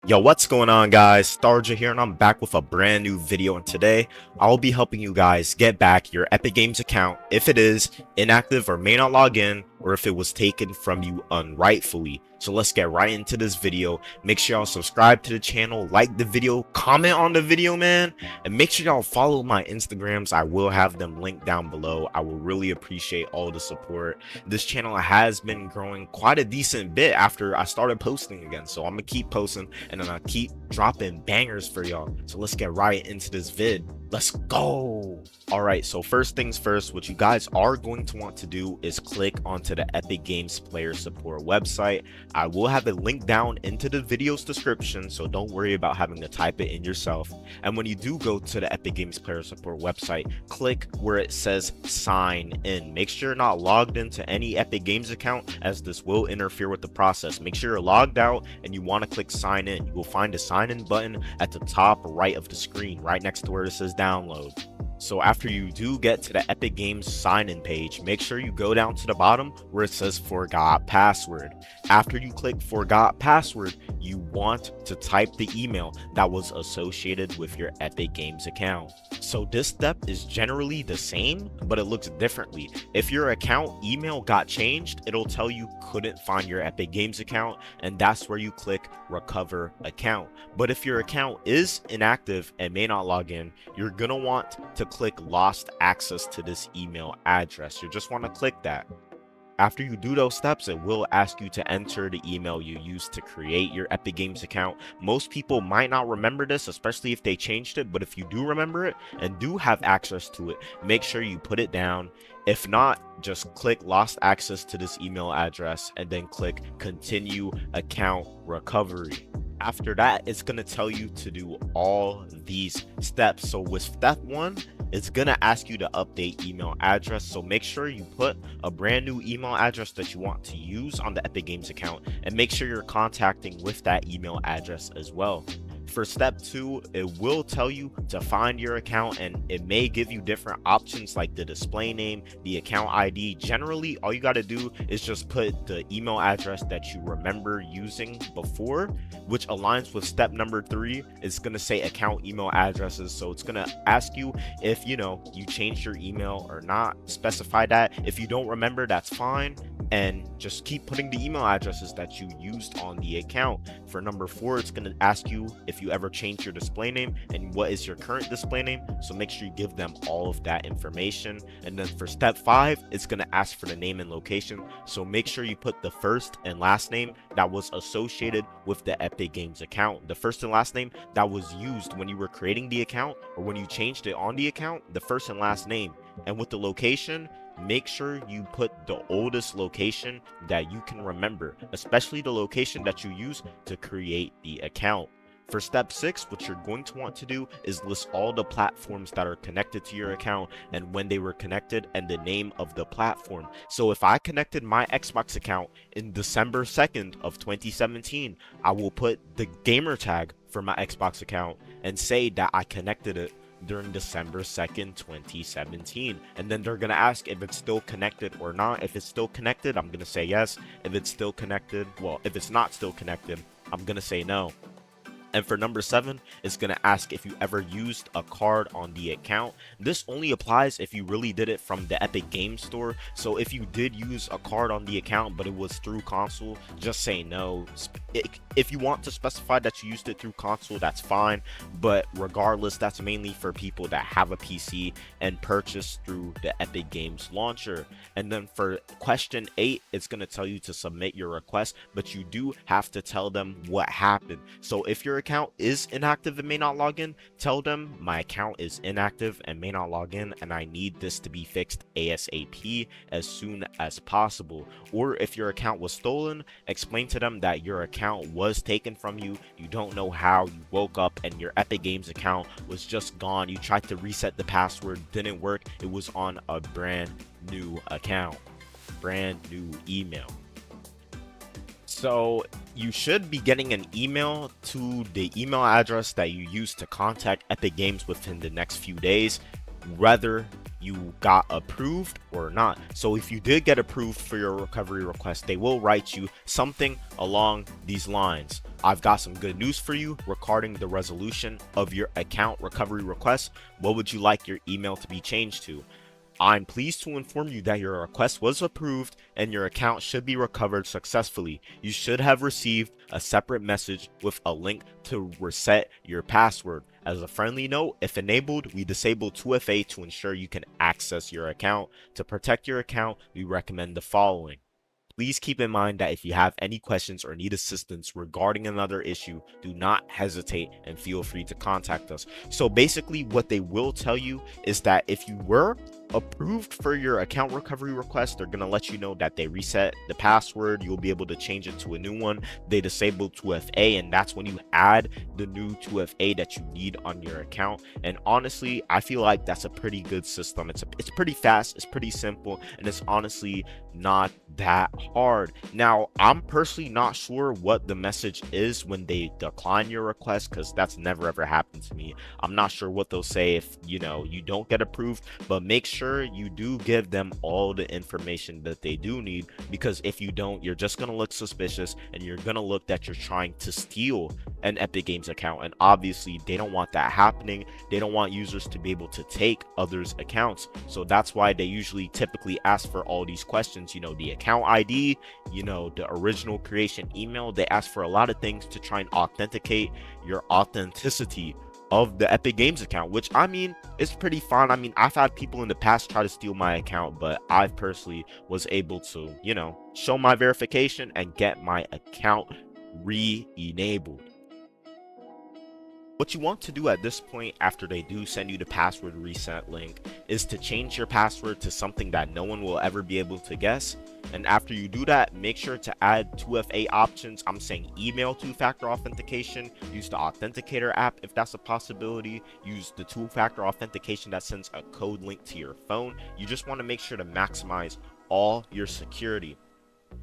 Yo, what's going on, guys? Starja here, and I'm back with a brand new video. And today I'll be helping you guys get back your Epic Games account if it is inactive or may not log in, or if it was taken from you unrightfully. So let's get right into this video. Make sure y'all subscribe to the channel, like the video, comment on the video, man, and make sure y'all follow my Instagrams. I will have them linked down below. I will really appreciate all the support. This channel has been growing quite a decent bit after I started posting again, so I'm gonna keep posting and then I keep dropping bangers for y'all. So let's get right into this vid. Let's go. All right, so first things first, what you guys are going to want to do is click onto the Epic Games player support website. I will have it linked down into the video's description, so don't worry about having to type it in yourself. And when you do go to the Epic Games player support website, click where it says sign in. Make sure you're not logged into any Epic Games account, as this will interfere with the process. Make sure you're logged out and you want to click sign in. You will find a sign in button at the top right of the screen, right next to where it says download. So after you do get to the Epic Games sign-in page, make sure you go down to the bottom where it says forgot password. After you click forgot password, you want to type the email that was associated with your Epic Games account. So this step is generally the same, but it looks differently. If your account email got changed, it'll tell you couldn't find your Epic Games account, and that's where you click recover account. But if your account is inactive and may not log in, you're gonna want to click lost access to this email address. You just want to click that. After you do those steps, it will ask you to enter the email you used to create your Epic Games account. Most people might not remember this, especially if they changed it, but if you do remember it and do have access to it, make sure you put it down. If not, just click lost access to this email address and then click continue account recovery. After that, it's going to tell you to do all these steps. So with step 1, it's going to ask you to update email address. So make sure you put a brand new email address that you want to use on the Epic Games account, and make sure you're contacting with that email address as well. For step 2, it will tell you to find your account, and it may give you different options like the display name, the account ID. Generally, all you got to do is just put the email address that you remember using before, which aligns with step number 3. It's going to say account email addresses, so it's going to ask you if you changed your email or not. Specify that. If you don't remember, that's fine, and just keep putting the email addresses that you used on the account. For number 4, it's going to ask you if you ever changed your display name and what is your current display name, so make sure you give them all of that information. And then for step 5, it's going to ask for the name and location, so make sure you put the first and last name that was associated with the Epic Games account, the first and last name that was used when you were creating the account or when you changed it on the account, the first and last name. And with the location, make sure you put the oldest location that you can remember, especially the location that you use to create the account. For step 6, what you're going to want to do is list all the platforms that are connected to your account and when they were connected and the name of the platform. So if I connected my Xbox account in December 2nd of 2017, I will put the gamer tag for my Xbox account and say that I connected it during December 2nd, 2017. And then they're gonna ask if it's still connected or not. If it's still connected, I'm gonna say yes. If it's still connected, well, if it's not still connected, I'm gonna say no. And for number 7, it's going to ask if you ever used a card on the account. This only applies if you really did it from the Epic Games Store. So if you did use a card on the account, but it was through console, just say no. If you want to specify that you used it through console, that's fine. But regardless, that's mainly for people that have a PC and purchase through the Epic Games launcher. And then for question 8, it's going to tell you to submit your request, but you do have to tell them what happened. So if your account is inactive and may not log in, tell them my account is inactive and may not log in, and I need this to be fixed ASAP, as soon as possible. Or if your account was stolen, explain to them that your account was taken from you, you don't know how, you woke up and your Epic Games account was just gone. You tried to reset the password, didn't work, it was on a brand new account, brand new email. So you should be getting an email to the email address that you used to contact Epic Games within the next few days, whether you got approved or not. So if you did get approved for your recovery request, they will write you something along these lines. I've got some good news for you regarding the resolution of your account recovery request. What would you like your email to be changed to? I'm pleased to inform you that your request was approved and your account should be recovered successfully. You should have received a separate message with a link to reset your password. As a friendly note, if enabled, we disable 2FA to ensure you can access your account. To protect your account, we recommend the following. Please keep in mind that if you have any questions or need assistance regarding another issue, do not hesitate and feel free to contact us. So basically, what they will tell you is that if you were approved for your account recovery request, they're going to let you know that they reset the password. You'll be able to change it to a new one. They disable 2FA, and that's when you add the new 2FA that you need on your account. And honestly, I feel like that's a pretty good system. It's pretty fast, it's pretty simple, and it's honestly not that hard. Now, I'm personally not sure what the message is when they decline your request, because that's never ever happened to me. I'm not sure what they'll say if you don't get approved, but make sure you do give them all the information that they do need, because if you don't, you're just gonna look suspicious and you're gonna look that you're trying to steal an Epic Games account, and obviously they don't want that happening. They don't want users to be able to take others' accounts, so that's why they usually typically ask for all these questions, the account ID, the original creation email. They ask for a lot of things to try and authenticate your authenticity of the Epic Games account, which I mean is pretty fun. I mean, I've had people in the past try to steal my account, but I personally was able to, show my verification and get my account re-enabled. What you want to do at this point, after they do send you the password reset link, is to change your password to something that no one will ever be able to guess. And after you do that, make sure to add 2FA options. I'm saying email two-factor authentication, use the Authenticator app if that's a possibility, use the two-factor authentication that sends a code link to your phone. You just want to make sure to maximize all your security.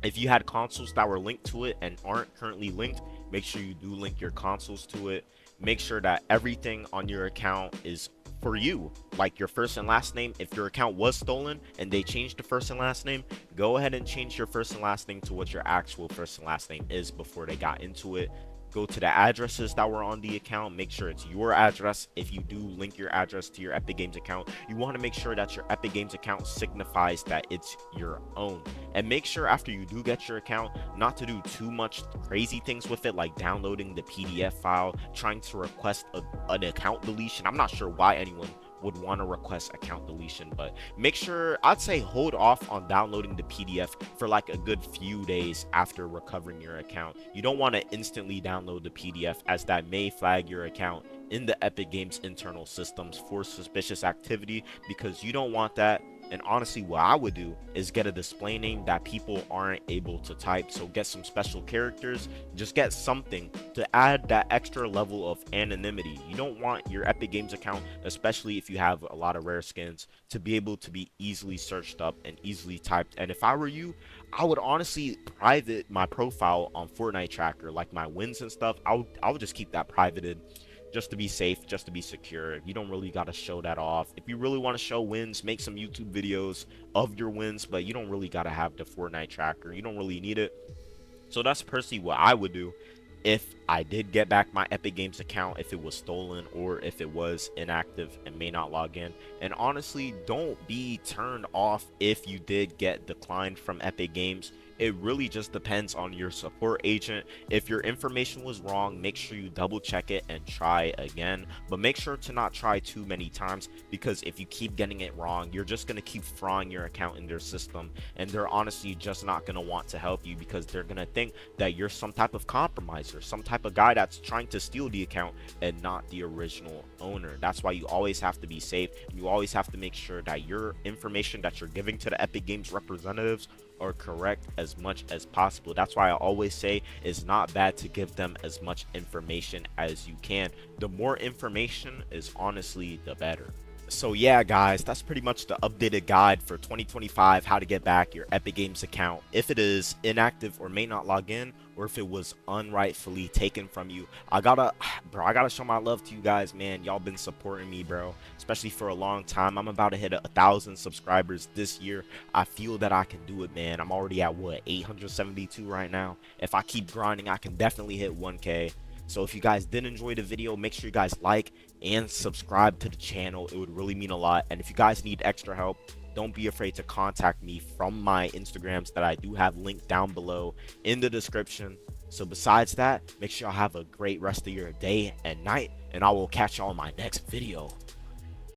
If you had consoles that were linked to it and aren't currently linked, make sure you do link your consoles to it. Make sure that everything on your account is for you, like your first and last name. If your account was stolen and they changed the first and last name, go ahead and change your first and last name to what your actual first and last name is before they got into it. Go to the addresses that were on the account, make sure it's your address. If you do link your address to your Epic Games account, you want to make sure that your Epic Games account signifies that it's your own. And make sure after you do get your account not to do too much crazy things with it, like downloading the PDF file, trying to request an account deletion. I'm not sure why anyone would want to request account deletion, but make sure, I'd say, hold off on downloading the PDF for like a good few days after recovering your account. You don't want to instantly download the PDF, as that may flag your account in the Epic Games internal systems for suspicious activity, because you don't want that. And honestly, what I would do is get a display name that people aren't able to type. So get some special characters, just get something to add that extra level of anonymity. You don't want your Epic Games account, especially if you have a lot of rare skins, to be able to be easily searched up and easily typed. And if I were you, I would honestly private my profile on Fortnite Tracker, like my wins and stuff. I would just keep that privated, just to be safe, just to be secure. You don't really got to show that off. If you really want to show wins, make some YouTube videos of your wins, but you don't really got to have the Fortnite tracker. You don't really need it. So that's personally what I would do if I did get back my Epic Games account, if it was stolen or if it was inactive and may not log in. And honestly, don't be turned off if you did get declined from Epic Games. It really just depends on your support agent. If your information was wrong, make sure you double check it and try again. But make sure to not try too many times, because if you keep getting it wrong, you're just going to keep frying your account in their system, and they're honestly just not going to want to help you, because they're going to think that you're some type of compromiser, some type of guy that's trying to steal the account and not the original owner. That's why you always have to be safe. You always have to make sure that your information that you're giving to the Epic Games representatives are correct as much as possible. That's why I always say it's not bad to give them as much information as you can. The more information is honestly the better. So yeah, guys, that's pretty much the updated guide for 2025, how to get back your Epic Games account if it is inactive or may not log in, or if it was unrightfully taken from you. Bro, I gotta show my love to you guys, man. Y'all been supporting me, bro, especially for a long time. I'm about to hit 1,000 subscribers this year. I feel that I can do it, man. I'm already at what, 872 right now. If I keep grinding, I can definitely hit 1K. So if you guys did enjoy the video, make sure you guys like and subscribe to the channel. It would really mean a lot. And if you guys need extra help, don't be afraid to contact me from my Instagrams that I do have linked down below in the description. So besides that, make sure y'all have a great rest of your day and night, and I will catch y'all in my next video.